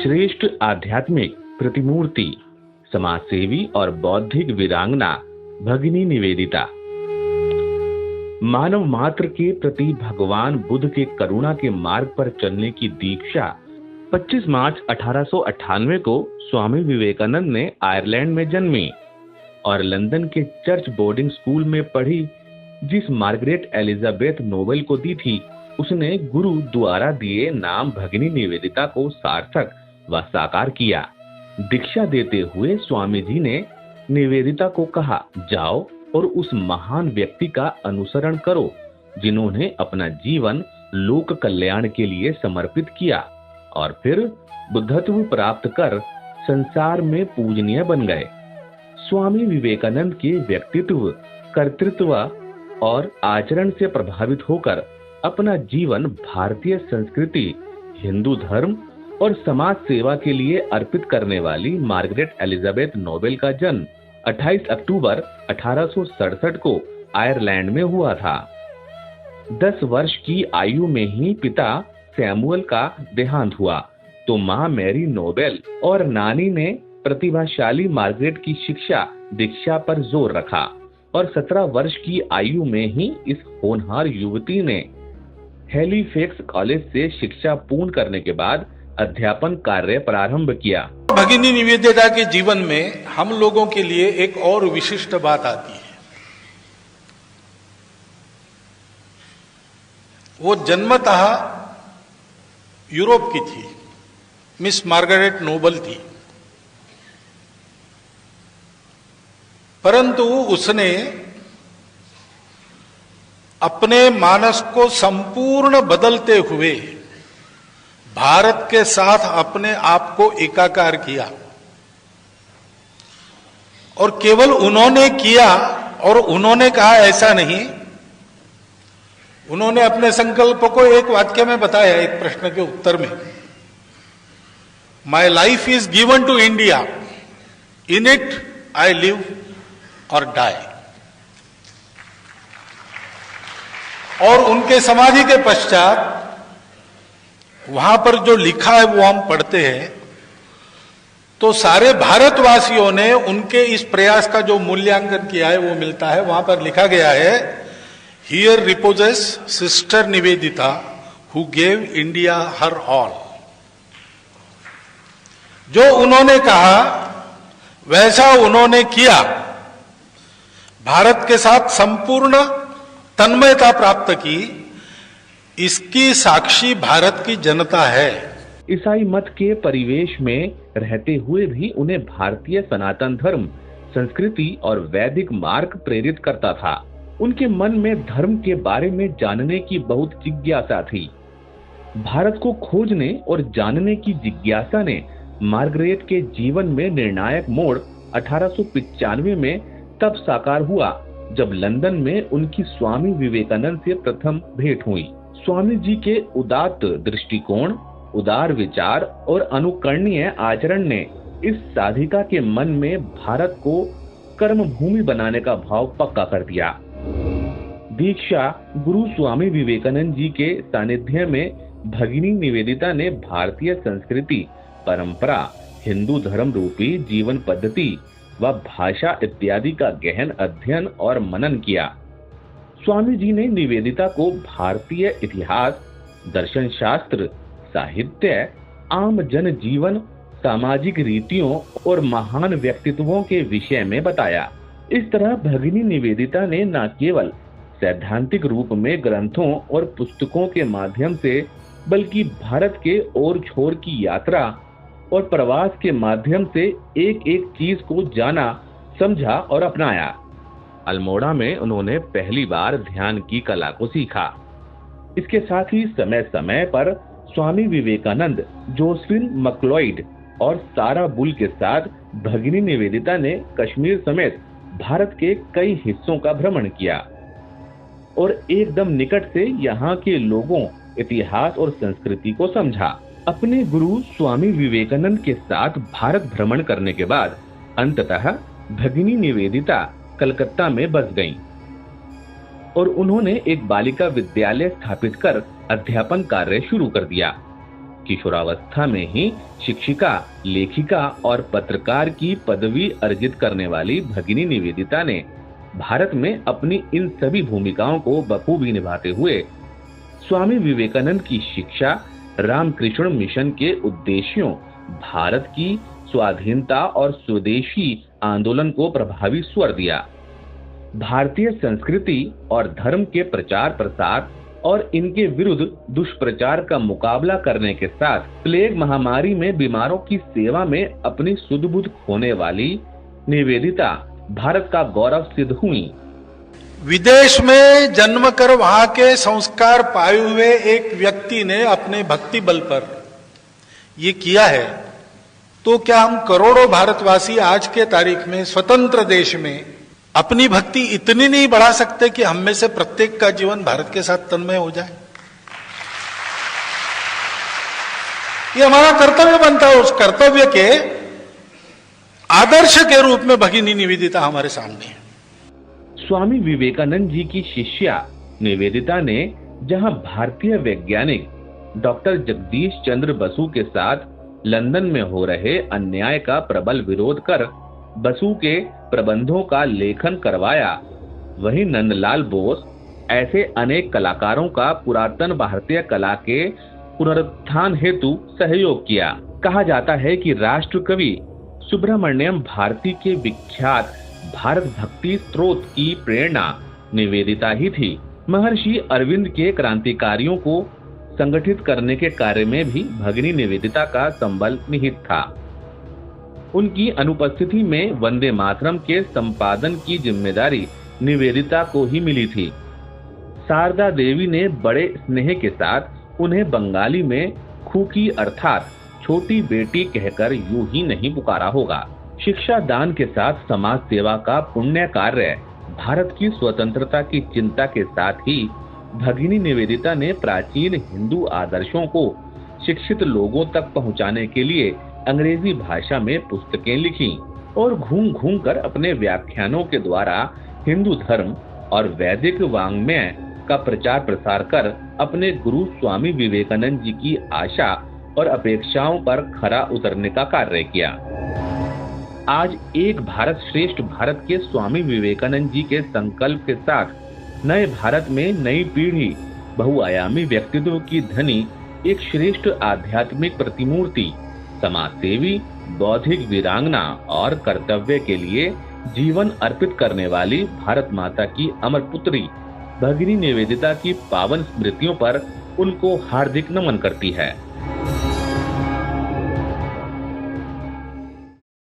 श्रेष्ठ आध्यात्मिक प्रतिमूर्ति, समाजसेवी और बौद्धिक वीरांगना भगिनी निवेदिता। मानव मात्र के प्रति भगवान बुद्ध के करुणा के मार्ग पर चलने की दीक्षा 25 मार्च 1898 को स्वामी विवेकानंद ने आयरलैंड में जन्मी और लंदन के चर्च बोर्डिंग स्कूल में पढ़ी। जिस मार्गरेट एलिजाबेथ नोबेल को दी थी, उसने गुरु द्वारा दिए नाम भगिनी निवेदिता को सार्थक व साकार किया। दीक्षा देते हुए स्वामी जी ने निवेदिता को कहा, जाओ और उस महान व्यक्ति का अनुसरण करो जिन्होंने अपना जीवन लोक कल्याण के लिए समर्पित किया और फिर बुद्धत्व प्राप्त कर संसार में पूजनीय बन गए। स्वामी विवेकानंद के व्यक्तित्व, कर्तृत्व और आचरण से प्रभावित होकर अपना जीवन भारतीय संस्कृति, हिंदू धर्म और समाज सेवा के लिए अर्पित करने वाली मार्गरेट एलिजाबेथ नोबेल का जन्म 28 अक्टूबर 1867 को आयरलैंड में हुआ था। 10 वर्ष की आयु में ही पिता सैमुअल का देहांत हुआ तो मां मैरी नोबेल और नानी ने प्रतिभाशाली मार्गरेट की शिक्षा दीक्षा पर जोर रखा और 17 वर्ष की आयु में ही इस होनहार युवती ने हैलीफैक्स कॉलेज से शिक्षा पूर्ण करने के बाद अध्यापन कार्य प्रारंभ किया। भगिनी निवेदिता के जीवन में हम लोगों के लिए एक और विशिष्ट बात आती है। वो जन्मतः यूरोप की थी, मिस मार्गरेट नोबल थी, परंतु उसने अपने मानस को संपूर्ण बदलते हुए भारत के साथ अपने आप को एकाकार किया और केवल उन्होंने किया और उन्होंने कहा ऐसा नहीं। उन्होंने अपने संकल्प को एक वाक्य में बताया, एक प्रश्न के उत्तर में, my life is given to India, in it I live और डाई। और उनके समाधि के पश्चात वहां पर जो लिखा है वो हम पढ़ते हैं तो सारे भारतवासियों ने उनके इस प्रयास का जो मूल्यांकन किया है वो मिलता है। वहां पर लिखा गया है, here repossess sister Nivedita who gave India her all. जो उन्होंने कहा वैसा उन्होंने किया, भारत के साथ संपूर्ण तन्मयता प्राप्त की, इसकी साक्षी भारत की जनता है। ईसाई मत के परिवेश में रहते हुए भी उन्हें भारतीय सनातन धर्म, संस्कृति और वैदिक मार्ग प्रेरित करता था। उनके मन में धर्म के बारे में जानने की बहुत जिज्ञासा थी। भारत को खोजने और जानने की जिज्ञासा ने मार्गरेट के जीवन में निर्णायक मोड़ 1895 में तब साकार हुआ जब लंदन में उनकी स्वामी विवेकानंद से प्रथम भेंट हुई। स्वामी जी के उदात्त दृष्टिकोण, उदार विचार और अनुकरणीय आचरण ने इस साधिका के मन में भारत को कर्म भूमि बनाने का भाव पक्का कर दिया। दीक्षा गुरु स्वामी विवेकानंद जी के सानिध्य में भगिनी निवेदिता ने भारतीय संस्कृति, परंपरा, हिंदू धर्म रूपी जीवन पद्धति व भाषा इत्यादि का गहन अध्ययन और मनन किया। स्वामी जी ने निवेदिता को भारतीय इतिहास, दर्शन शास्त्र, साहित्य, आम जन जीवन, सामाजिक रीतियों और महान व्यक्तित्वों के विषय में बताया। इस तरह भगिनी निवेदिता ने न केवल सैद्धांतिक रूप में ग्रंथों और पुस्तकों के माध्यम से बल्कि भारत के ओर छोर की यात्रा और प्रवास के माध्यम से एक एक चीज को जाना, समझा और अपनाया। अल्मोड़ा में उन्होंने पहली बार ध्यान की कला को सीखा। इसके साथ ही समय समय पर स्वामी विवेकानंद, जोसेफिन मैक्लोइड और सारा बुल के साथ भगिनी निवेदिता ने कश्मीर समेत भारत के कई हिस्सों का भ्रमण किया और एकदम निकट से यहाँ के लोगों, इतिहास और संस्कृति को समझा। अपने गुरु स्वामी विवेकानंद के साथ भारत भ्रमण करने के बाद अंततः भगिनी निवेदिता कलकत्ता में बस गईं और उन्होंने एक बालिका विद्यालय स्थापित कर अध्यापन कार्य शुरू कर दिया। किशोरावस्था में ही शिक्षिका, लेखिका और पत्रकार की पदवी अर्जित करने वाली भगिनी निवेदिता ने भारत में अपनी इन सभी भूमिकाओं को बखूबी निभाते हुए स्वामी विवेकानंद की शिक्षा, रामकृष्ण मिशन के उद्देश्यों, भारत की स्वाधीनता और स्वदेशी आंदोलन को प्रभावी स्वर दिया। भारतीय संस्कृति और धर्म के प्रचार प्रसार और इनके विरुद्ध दुष्प्रचार का मुकाबला करने के साथ प्लेग महामारी में बीमारों की सेवा में अपनी सुध बुध खोने वाली निवेदिता भारत का गौरव सिद्ध हुई। विदेश में जन्म कर वहां के संस्कार पाए हुए एक व्यक्ति ने अपने भक्ति बल पर ये किया है, तो क्या हम करोड़ों भारतवासी आज के तारीख में स्वतंत्र देश में अपनी भक्ति इतनी नहीं बढ़ा सकते कि हम में से प्रत्येक का जीवन भारत के साथ तन्मय हो जाए? ये हमारा कर्तव्य बनता है। उस कर्तव्य के आदर्श के रूप में भगिनी निवेदिता हमारे सामने है। स्वामी विवेकानंद जी की शिष्या निवेदिता ने जहां भारतीय वैज्ञानिक डॉक्टर जगदीश चंद्र बसु के साथ लंदन में हो रहे अन्याय का प्रबल विरोध कर बसु के प्रबंधों का लेखन करवाया, वहीं नंदलाल बोस ऐसे अनेक कलाकारों का पुरातन भारतीय कला के पुनरुत्थान हेतु सहयोग किया। कहा जाता है कि राष्ट्र कवि सुब्रमण्यम भारती के विख्यात भारत भक्ति स्त्रोत की प्रेरणा निवेदिता ही थी। महर्षि अरविंद के क्रांतिकारियों को संगठित करने के कार्य में भी भगिनी निवेदिता का संबल निहित था। उनकी अनुपस्थिति में वंदे मातरम के संपादन की जिम्मेदारी निवेदिता को ही मिली थी। शारदा देवी ने बड़े स्नेह के साथ उन्हें बंगाली में खूकी अर्थात छोटी बेटी कहकर यूं ही नहीं पुकारा होगा। शिक्षा दान के साथ समाज सेवा का पुण्य कार्य, भारत की स्वतंत्रता की चिंता के साथ ही भगिनी निवेदिता ने प्राचीन हिंदू आदर्शों को शिक्षित लोगों तक पहुंचाने के लिए अंग्रेजी भाषा में पुस्तकें लिखी और घूम घूम कर अपने व्याख्यानों के द्वारा हिंदू धर्म और वैदिक वाङ्मय का प्रचार प्रसार कर अपने गुरु स्वामी विवेकानंद जी की आशा और अपेक्षाओं पर खरा उतरने का कार्य किया। आज एक भारत श्रेष्ठ भारत के स्वामी विवेकानंद जी के संकल्प के साथ नए भारत में नई पीढ़ी बहुआयामी व्यक्तित्व की धनी एक श्रेष्ठ आध्यात्मिक प्रतिमूर्ति, समाज सेवी, बौद्धिक वीरांगना और कर्तव्य के लिए जीवन अर्पित करने वाली भारत माता की अमर पुत्री भगिनी निवेदिता की पावन स्मृतियों पर उनको हार्दिक नमन करती है।